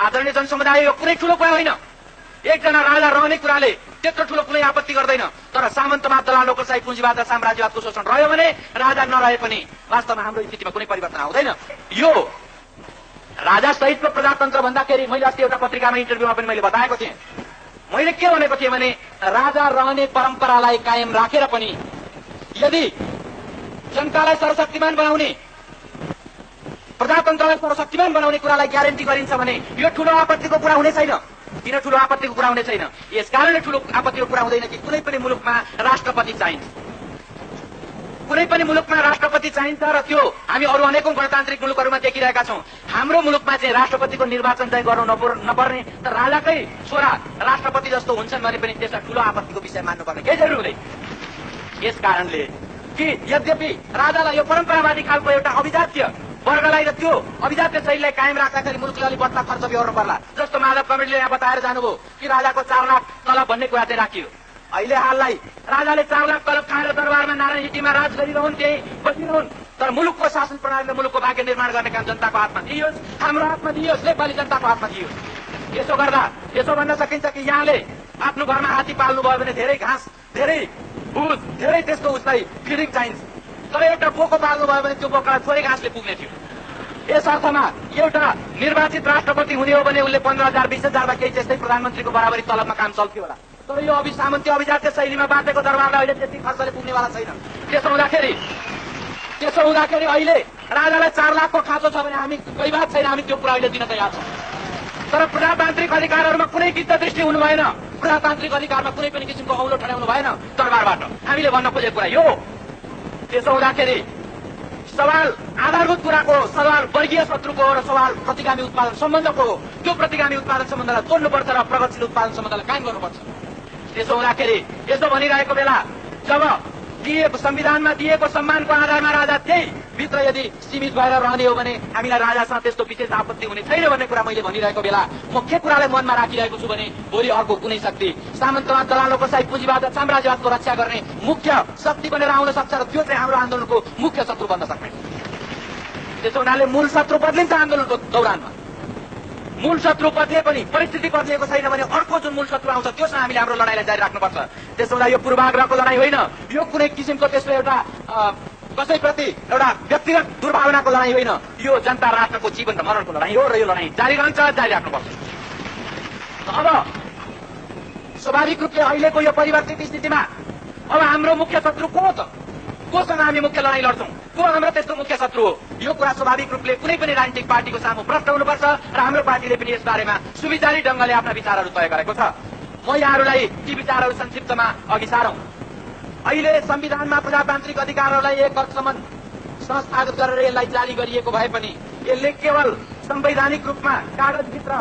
आदरणीय जनसमुदाय, यो कुनै ठूलो कुरा होइन। एकजना राजा रहने कुराले त्यत्रो ठूलो कुनै आपत्ति गर्दैन। तर सामन्तवाद, दलाल, नोकरशाही, पुँजीवाद र साम्राज्यवादको शोषण रह्यो भने राजा नरहे पनि वास्तवमा हाम्रो स्थितिमा कुनै परिवर्तन आउँदैन। यो राजा सहितको प्रजातन्त्र भन्दाखेरि मैले अस्ति एउटा पत्रिकामा इन्टरभ्यूमा पनि मैले बताएको थिएँ। मैले के भनेको थिएँ भने राजा रहने परम्परालाई कायम राखेर पनि यदि जनतालाई सर्वशक्तिमान बनाउने, प्रजातन्त्रलाई सर्वशक्तिमान बनाउने कुरालाई ग्यारेन्टी गरिन्छ भने यो ठूलो आपत्तिको कुरा हुने छैन। किन ठूलो आपत्तिको कुरा हुने छैन? यसकारणले ठूलो आपत्तिको कुरा हुँदैन कि कुनै पनि मुलुकमा राष्ट्रपति चाहिन्छ। कुनै पनि मुलुकमा राष्ट्रपति चाहिन्छ र त्यो हामी अरू अनेकौं गणतान्त्रिक मुलुकहरूमा देखिरहेका छौं। हाम्रो मुलुकमा चाहिँ राष्ट्रपतिको निर्वाचन चाहिँ गर्नु नपर्ने, तर राजाकै छोरा राष्ट्रपति जस्तो हुन्छन् भने पनि त्यसलाई ठूलो आपत्तिको विषय मान्नुपर्ने केही जरुरी हुँदैन। यस कारणले कि यद्यपि राजालाई यो परम्परावादी खालको एउटा अभिजात्य वर्गलाई र त्यो अभिजात्य शैलीलाई कायम राख्दाखेरि मुलुकले अलिक बढ्ता खर्च बेहोर्नु पर्ला। जस्तो माधव कमेडीले यहाँ बताएर जानुभयो कि राजाको 4 लाख तलब भन्ने कुरा चाहिँ राखियो। अहिले हाललाई राजाले 4 लाख तलब खाएर दरबारमा नारायण हिटीमा राज गरिरहन्, त्यही बसिरहन्, तर मुलुकको शासन प्रणालीले मुलुकको भाग्य निर्माण गर्ने काम जनताको हातमा दिइयोस्, हाम्रो हातमा दिइयोस्, नेपाली जनताको हातमा दिइयोस्। यसो गर्दा यसो भन्न सकिन्छ कि यहाँले आफ्नो घरमा हात्ती पाल्नु भयो भने धेरै घाँस, धेरै भुस, धेरै त्यसको उसलाई फिडिङ चाहिन्छ, तर एउटा बोको पाल्नु भयो भने त्यो बोकालाई थोरै घाँसले पुग्ने थियो। यस अर्थमा एउटा निर्वाचित राष्ट्रपति हुने हो भने उसले 15,000 20,000 वा केही त्यस्तै प्रधानमन्त्रीको बराबरी तलबमा काम चल्थ्यो होला। तर यो सामन्तीय अभिजात्य शैलीमा बाँचेको दरबारलाई अहिले त्यति खर्चले पुग्नेवाला छैन। त्यसो हुँदाखेरि अहिले राजालाई 4 लाखको खाँचो छ भने हामी कोही बात छैन, हामी त्यो कुरा अहिले दिन तयार छौँ। तर प्रजातान्त्रिक अधिकारहरूमा कुनै गिद्धदृष्टि हुनु भएन, प्रजातान्त्रिक अधिकारमा कुनै पनि किसिमको औलो ठड्याउनु भएन दरबारबाट। हामीले भन्न खोजेको कुरा यो। त्यसो हुँदाखेरि सवाल आधारभूत कुराको सवाल वर्गीय शत्रुको हो र सवाल प्रतिगामी उत्पादन सम्बन्धको हो। त्यो प्रतिगामी उत्पादन सम्बन्धलाई तोड्नुपर्छ र प्रगतिशील उत्पादन सम्बन्धलाई कायम गर्नुपर्छ। त्यसो हुँदाखेरि यसो भनिरहेको बेला जब संविधानमा दिएको सम्मानको आधारमा राजा त्यही भित्र यदि सीमित भएर रहने हो भने हामीलाई राजासँग त्यस्तो विशेष आपत्ति हुने छैन भन्ने कुरा मैले भनिरहेको बेला म के कुरालाई मनमा राखिरहेको छु भने भोलि अर्को कुनै शक्ति सामन्तवाद, दलालको साई, पुँजीवाद र साम्राज्यवादको रक्षा गर्ने मुख्य शक्ति बनेर आउन सक्छ र त्यो चाहिँ हाम्रो आन्दोलनको मुख्य शत्रु बन्न सक्ने। त्यसो हुनाले मूल शत्रु बदलिन्छ आन्दोलनको दौरानमा। मूल शत्रु बदले पनि परिस्थिति बदलिएको छैन भने अर्को जुन मूल शत्रु आउँछ त्योसँग हामीले हाम्रो लडाईलाई जारी राख्नुपर्छ। त्यसो हुँदा यो पूर्वाग्रहको लडाई होइन, यो कुनै किसिमको त्यस्तो एउटा कसैप्रति एउटा व्यक्तिगत दुर्भावनाको लडाई होइन, यो जनता राष्ट्रको जीवन र मरणको लडाई हो र यो लडाई जारी रहन्छ, जारी राख्नुपर्छ। अब स्वाभाविक रूपले अहिलेको यो परिवर्तित स्थितिमा अब हाम्रो मुख्य शत्रु को हो त? कोसँग हामी मुख्य लडाई लड्छौं? को हाम्रो त्यस्तो मुख्य शत्रु हो? यो कुरा स्वाभाविक रूपले कुनै पनि राजनीतिक पार्टीको सामु प्रश्न हुनुपर्छ र हाम्रो पार्टीले पनि यस बारेमा सुविचारी ढंगले आफ्ना विचारहरू तय गरेको छ। म यहाँहरूलाई ती विचारहरू संक्षिप्तमा अघि सारौं। अहिले संविधानमा प्रजातान्त्रिक अधिकारहरूलाई 1 वर्षसम्म संस्थागत गरेर यसलाई जारी गरिएको भए पनि यसले केवल संवैधानिक रूपमा कागजभित्र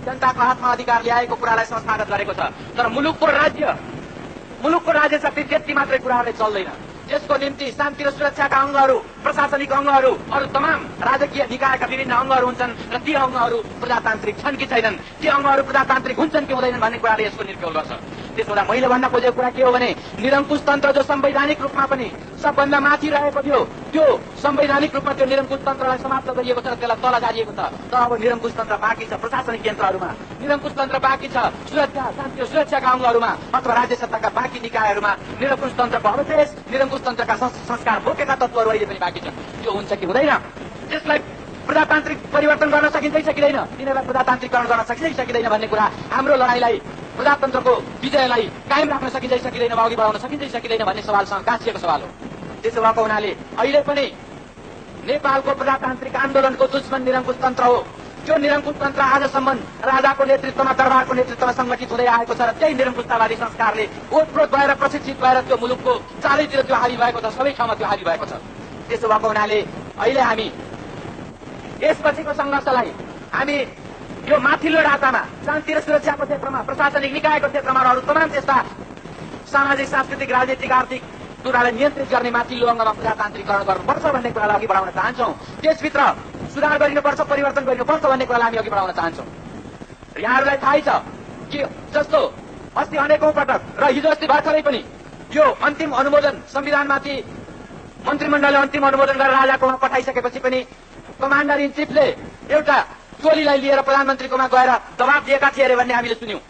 जनताको हातमा अधिकार ल्याएको कुरालाई संस्थागत गरेको छ। तर मुलुकको राज्य शक्ति त्यति मात्रै कुराहरूले चल्दैन। यसको निम्ति शान्ति र सुरक्षाका अंगहरू, प्रशासनिक अंगहरू, अरू तमाम राजकीय निकायका विभिन्न अंगहरू हुन्छन् र ती अंगहरू प्रजातान्त्रिक छन् कि छैनन्, ती अंगहरू प्रजातान्त्रिक हुन्छन् कि हुँदैनन् भन्ने कुराले यसको निर्भर गर्छ। त्यसो हुँदा मैले भन्न खोजेको कुरा के हो भने निरङ्कुश तन्त्र जो संवैधानिक रूपमा पनि सबभन्दा माथि रहेको थियो त्यो संवैधानिक रूपमा त्यो निरङ्कुश तन्त्रलाई समाप्त गरिएको छ र त्यसलाई तल झारिएको छ। तर अब निरङ्कुश तन्त्र बाँकी छ प्रशासनिक यन्त्रहरूमा, निरङ्कुश तन्त्र बाँकी छ सुरक्षा, शान्ति र सुरक्षाका अंगहरूमा अथवा राज्य सत्ताका बाँकी निकायहरूमा निरङ्कुश तन्त्रको अवशेष, निरङ्कुश तन्त्रका संस्कार बोकेका तत्त्वहरू अहिले पनि बाँकी छ। त्यो हुन्छ कि हुँदैन? त्यसलाई प्रजातान्त्रिक परिवर्तन गर्न सकिन्छ कि सकिँदैन? तिनीहरूलाई प्रजातान्त्रिकरण गर्न सकिन्छ कि सकिँदैन भन्ने कुरा हाम्रो लडाईलाई, प्रजातन्त्रको विजयलाई कायम राख्न सकिन्छ कि सकिँदैन, अघि बढाउन सकिन्छ कि सकिँदैन भन्ने सवालसँग गाँसिएको सवाल हो। त्यसो भएको हुनाले अहिले पनि नेपालको प्रजातान्त्रिक आन्दोलनको दुश्मन निरङ्कुश तन्त्र हो। त्यो निरङ्कुश तन्त्र आजसम्म राजाको नेतृत्वमा, दरबारको नेतृत्वमा संगठित हुँदै आएको छ र त्यही निरङ्कुशतावादी संस्कारले ओतप्रोत भएर प्रशिक्षित भएर त्यो मुलुकको चारैतिर त्यो हाली भएको छ, सबै ठाउँमा त्यो हाली भएको छ। त्यसो भएको हुनाले अहिले हामी यसपछिको संघर्षलाई हामी यो माथिल्लो ढाँचामा शान्ति र सुरक्षाको क्षेत्रमा, प्रशासनिक निकायको क्षेत्रमा र अरू तमाम त्यस्ता सामाजिक, सांस्कृतिक, राजनीतिक, आर्थिक कुरालाई नियन्त्रित गर्ने माथिल्लो अङ्गमा प्रजातान्त्रिकरण गर्नुपर्छ भन्ने कुरालाई अघि बढाउन चाहन्छौँ। त्यसभित्र सुधार गरिनुपर्छ, परिवर्तन गरिनुपर्छ भन्ने कुरालाई हामी अघि बढाउन चाहन्छौँ। यहाँहरूलाई थाहै छ कि जस्तो अस्ति अनेकौं पटक र हिजो अस्ति भर्खरै पनि यो अन्तिम अनुमोदन संविधानमाथि मन्त्रीमण्डलले अन्तिम अनुमोदन गरेर राजाकोमा पठाइसकेपछि पनि कमान्डर इन चिफले एउटा टोलीलाई लिएर प्रधानमन्त्रीकोमा गएर दबाब दिएका थिए अरे भन्ने हामीले सुन्यौं।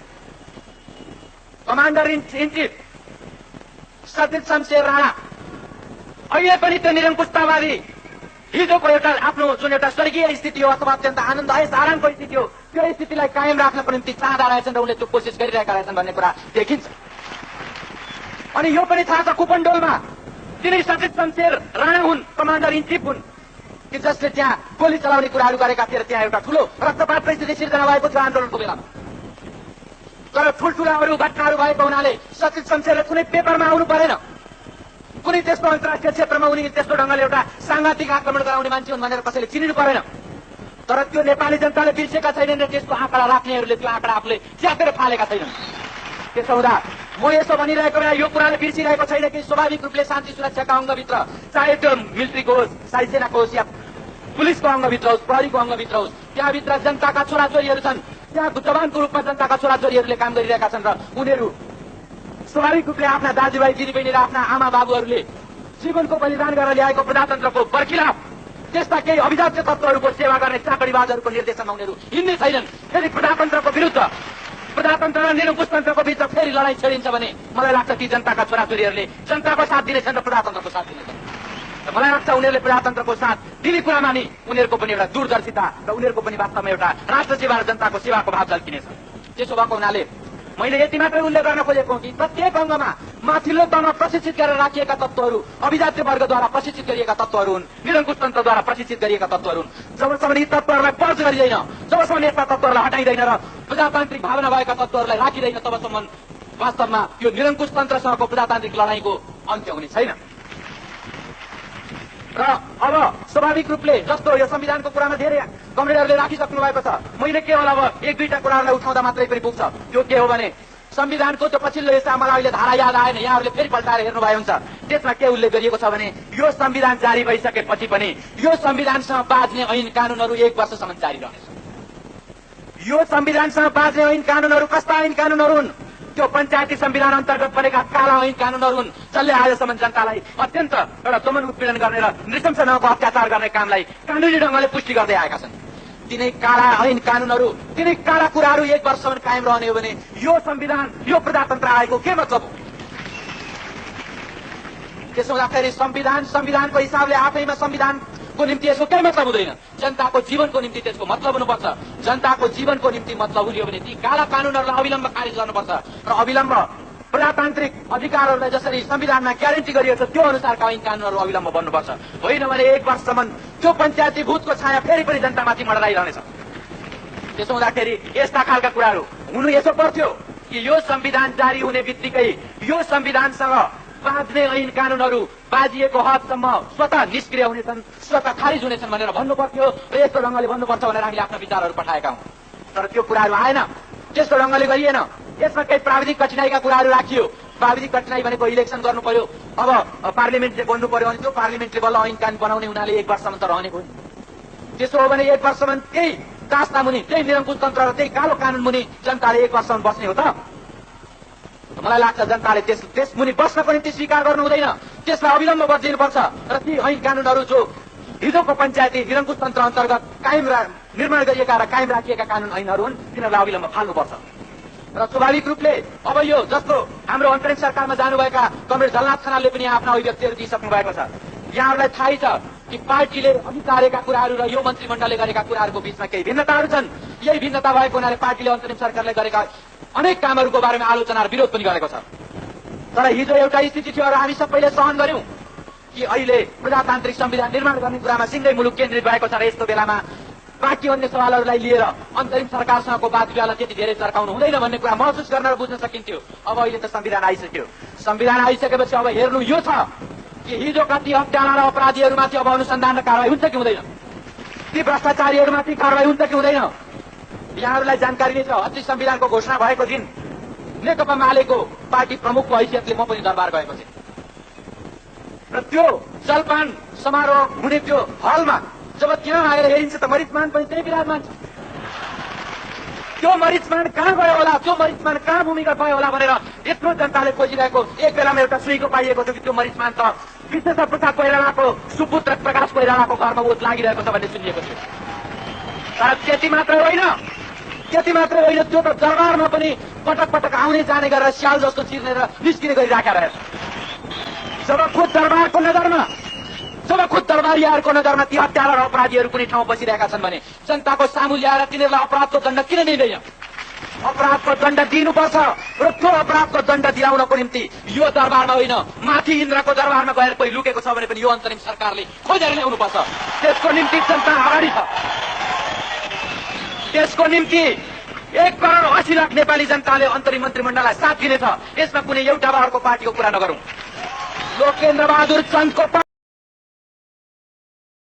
Commander in chief Satish Shamsher Rana अहिले पनि त्यो निरङ्कुशतावादी हिजोको एउटा आफ्नो जुन एउटा स्वर्गीय स्थिति हो अथवा अत्यन्त आनन्द आरामको स्थिति हो त्यो स्थितिलाई कायम राख्नको निम्ति चाहँदा रहेछन् र उनले त्यो कोसिस गरिरहेका रहेछन् भन्ने कुरा देखिन्छ। अनि यो पनि थाहा छ कुपनडोलमा तिनै सतीश शमशेर राणा हुन्, कमान्डर इन चिफ हुन् कि जसले त्यहाँ गोली चलाउने कुराहरू गरेका थिए र त्यहाँ एउटा ठूलो रक्तपातको स्थिति सिर्जना भएको थियो आन्दोलनको बेलामा। तर ठूल्ठूला अरू घटनाहरू भएको हुनाले सतीश शमशेरले कुनै पेपरमा आउनु परेन, कुनै त्यस्तो अन्तर्राष्ट्रिय क्षेत्रमा उनी त्यस्तो ढंगले एउटा सांघातिक आक्रमण गराउने मान्छे हुन् भनेर कसैले चिनिनु परेन। तर त्यो नेपाली जनताले बिर्सेका छैनन् र त्यसको आँकडा राख्नेहरूले त्यो आँकडा आफूले च्यातेर फालेका छैनन्। त्यसो हुँदा म यसो भनिरहेको बेला यो कुराले बिर्सिरहेको छैन कि स्वाभाविक रूपले शान्ति सुरक्षाका अङ्गभित्र चाहे त्यो मिलिट्रीको होस्, चाहे सेनाको होस् या पुलिसको अङ्गभित्र होस्, प्रहरीको अङ्गभित्र होस्, त्यहाँभित्र जनताका छोराछोरीहरू छन्, त्यहाँ जवानको रूपमा जनताका छोराछोरीहरूले काम गरिरहेका छन् र उनीहरू स्वाभाविक रूपले आफ्ना दाजुभाइ दिदीबहिनी र आफ्ना आमा बाबुहरूले जीवनको बलिदान गरेर ल्याएको प्रजातन्त्रको बर्खिलाफ त्यस्ता केही अभिजात्य तत्त्वहरूको सेवा गर्ने चाकडीबाजहरूको निर्देशनमा उनीहरू हिँड्ने छैनन्। फेरि प्रजातन्त्रको विरुद्ध प्रजातन्त्र र निरङ्कुशतन्त्रको बीच फेरि लडाईँ छेडिन्छ भने मलाई लाग्छ ती जनताका छोराछोरीहरूले जनताको साथ दिनेछन् र प्रजातन्त्रको साथ दिनेछन्। मलाई लाग्छ उनीहरूले प्रजातन्त्रको साथ दिने कुरामा नि उनीहरूको पनि एउटा दूरदर्शिता र उनीहरूको पनि वास्तवमा एउटा राष्ट्र सेवा र जनताको सेवाको भाव झल्किनेछ। त्यसो भएको हुनाले मैले यति मात्रै उल्लेख गर्न खोजेको कि प्रत्येक अङ्गमा माथिल्लो तहमा प्रशिक्षित गरेर राखिएका तत्त्वहरू अभिजात्य वर्गद्वारा प्रशिक्षित गरिएका तत्त्वहरू हुन्, निरङ्कुशतन्त्रद्वारा प्रशिक्षित गरिएका तत्त्वहरू हुन्। जबसम्म यी तत्त्वहरूलाई पर्च गरिँदैन, जबसम्म यस्ता तत्त्वहरूलाई हटाइँदैन र प्रजातान्त्रिक भावना भएका तत्त्वहरूलाई राखिँदैन तबसम्म वास्तवमा यो निरङ्कुशतन्त्रसँगको प्रजातान्त्रिक लडाईँको अन्त्य हुने छैन। र अब स्वाभाविक रूपले जस्तो यो संविधानको कुरामा धेरै कमरेडहरूले राखिसक्नु भएको छ, मैले केवल अब एक दुईटा कुराहरूलाई उठाउँदा मात्रै पनि पुग्छ। त्यो के हो भने संविधानको त्यो पछिल्लो हिस्सा मलाई अहिले धारा याद आएन, यहाँहरूले फेरि पल्टाएर हेर्नुभयो हुन्छ। त्यसमा के उल्लेख गरिएको छ भने यो संविधान जारी भइसकेपछि पनि यो संविधानसँग बाँच्ने ऐन कानूनहरू 1 वर्षसम्म जारी रहनेछ। यो संविधानसँग बाँच्ने ऐन कानूनहरू कस्ता ऐन कानूनहरू हुन्? त्यो पञ्चायती संविधान अन्तर्गत बनेका काला ऐन कानूनहरू हुन्, जसले आजसम्म जनतालाई अत्यन्त एउटा दमन उत्पीडन गर्ने र नृशंस ढङ्गको अत्याचार गर्ने कामलाई कानूनी ढङ्गले पुष्टि गर्दै आएका छन्। तिनै काला ऐन कानूनहरू, तिनै काला कुराहरू 1 वर्षसम्म कायम रहने हो भने यो संविधान, यो प्रजातन्त्र आएको के मतलब हो? त्यसो हुँदाखेरि संविधानको हिसाबले आफैमा संविधानको निम्ति यसको केही मतलब हुँदैन। जनताको जीवनको निम्ति त्यसको मतलब हुनुपर्छ। जनताको जीवनको निम्ति मतलब हुने हो भने ती काला कानूनहरूलाई अविलम्ब खारिज गर्नुपर्छ र अविलम्ब प्रजातान्त्रिक अधिकारहरूलाई जसरी संविधानमा ग्यारेन्टी गरिएको छ त्यो अनुसारका ऐन कानूनहरू अविलम्ब बन्नुपर्छ। होइन भने 1 वर्षसम्म त्यो पञ्चायती भूतको छाया फेरि पनि जनतामाथि मडराइरहनेछ। त्यसो हुँदाखेरि यस्ता खालका कुराहरू हुनु यसो पर्थ्यो कि यो संविधान जारी हुने बित्तिकै यो संविधानसँग बाँच्ने ऐन कानूनहरू बाजिएको हदसम्म स्वतः निष्क्रिय हुनेछन्, स्वतः खारिज हुनेछन् भनेर भन्नु पर्थ्यो र यस्तो ढङ्गले भन्नुपर्छ भनेर हामीले आफ्ना विचारहरू पठाएका हौँ। तर त्यो कुराहरू आएन, त्यस्तो ढङ्गले गरिएन। यसमा केही प्राविधिक कठिनाइका कुराहरू राखियो। प्राविधिक कठिनाइ भनेको इलेक्सन गर्नु पर्यो, अब पार्लिमेन्टले बन्नु पर्यो अनि त्यो पार्लिमेन्टले बल्ल ऐन कानून बनाउने हुनाले 1 वर्षसम्म त रहने भयो। त्यसो हो भने 1 वर्षसम्म त्यही दास्ता मुनि, त्यही निरङ्कुशतन्त्र र त्यही कालो कानून मुनि जनताले 1 वर्षसम्म बस्ने हो त? मलाई लाग्छ जनताले त्यस मुनि बस्नको निम्ति स्वीकार गर्नु हुँदैन, त्यसलाई अविलम्ब बदलिनुपर्छ र ती ऐन कानूनहरू जो हिजोको पञ्चायती निरङ्कुशतन्त्र अन्तर्गत निर्माण गरिएका र कायम राखिएका कानून ऐनहरू हुन् तिनीहरूलाई अविलम्ब फाल्नुपर्छ। र स्वाभाविक रूपले अब यो जस्तो हाम्रो अन्तरिम सरकारमा जानुभएका कमरेड झलनाथ खनालले पनि आफ्ना अभिव्यक्तिहरू दिइसक्नु भएको छ। यहाँहरूलाई थाहै छ कि पार्टीले अघि सारेका कुराहरू र यो मन्त्रीमण्डलले गरेका कुराहरूको बीचमा केही भिन्नताहरू छन्। यही भिन्नता भएको हुनाले पार्टीले अन्तरिम सरकारले गरेका अनेक कामहरूको बारेमा आलोचना र विरोध पनि गरेको छ। तर हिजो एउटा स्थिति थियो र हामी सबैले सहन गर्यौं कि अहिले प्रजातान्त्रिक संविधान निर्माण गर्ने कुरामा सिंगै मुलुक केन्द्रित भएको छ र यस्तो बेलामा बाँकी अन्य सवालहरूलाई लिएर अन्तरिम सरकारसँगको वादविवादलाई त्यति धेरै चर्काउनु हुँदैन भन्ने कुरा महसुस गर्न र बुझ्न सकिन्थ्यो। अब अहिले त संविधान आइसक्यो। संविधान आइसकेपछि अब हेर्नु यो छ कि हिजो कति हत्यारा र अपराधीहरूमाथि अब अनुसन्धान र कारवाही हुन्छ कि हुँदैन, ती भ्रष्टाचारीहरूमाथि कारवाही हुन्छ कि हुँदैन। यहाँहरूलाई जानकारी नै छ, अस्ति संविधानको घोषणा भएको दिन नेकपा मालेको पार्टी प्रमुखको हैसियतले म पनि दरबार गएको थिएँ र त्यो जलपान समारोह हुने त्यो हलमा जब त्यहाँ आएर हेरिन्छ त मरिचमान पनि त्यही विराजमान छ। त्यो मरिचमान कहाँ गयो होला, त्यो मरिचमान कहाँ भूमिगत भयो होला भनेर यत्रो जनताले खोजिरहेको एक बेलामा एउटा सुईको पाइएको थियो कि त्यो मरिचमान त विश्वेश्वर प्रसाद कोइरालाको सुपुत्र प्रकाश कोइरालाको घरमा ओत लागिरहेको छ भन्ने सुनिएको थियो। तर त्यति मात्रै होइन त्यो त दरबारमा पनि पटक पटक आउने जाने गरेर स्याल जस्तो चिर्ने र निस्किने गरी राखेर जब खुद दरबारियाहरूको नजरमा ती हत्यारा र अपराधीहरू कुनै ठाउँ बसिरहेका छन् भने जनताको सामु ल्याएर तिनीहरूलाई अपराधको दण्ड किन दिँदैन? अपराधको दण्ड दिनुपर्छ र त्यो अपराधको दण्ड दिलाउनको निम्ति यो दरबारमा होइन, माथि इन्द्रको दरबारमा गएर कोही लुकेको छ भने पनि यो अन्तरिम सरकारले खोजेर ल्याउनुपर्छ। त्यसको निम्ति जनता अगाडि छ। त्यसको निम्ति 1,80,00,000 नेपाली जनताले अन्तरिम मन्त्रीमण्डललाई साथ दिनेछ। यसमा कुनै एउटा बारको पार्टीको कुरा नगरौं। लोकेन्द्र बहादुर चन्दको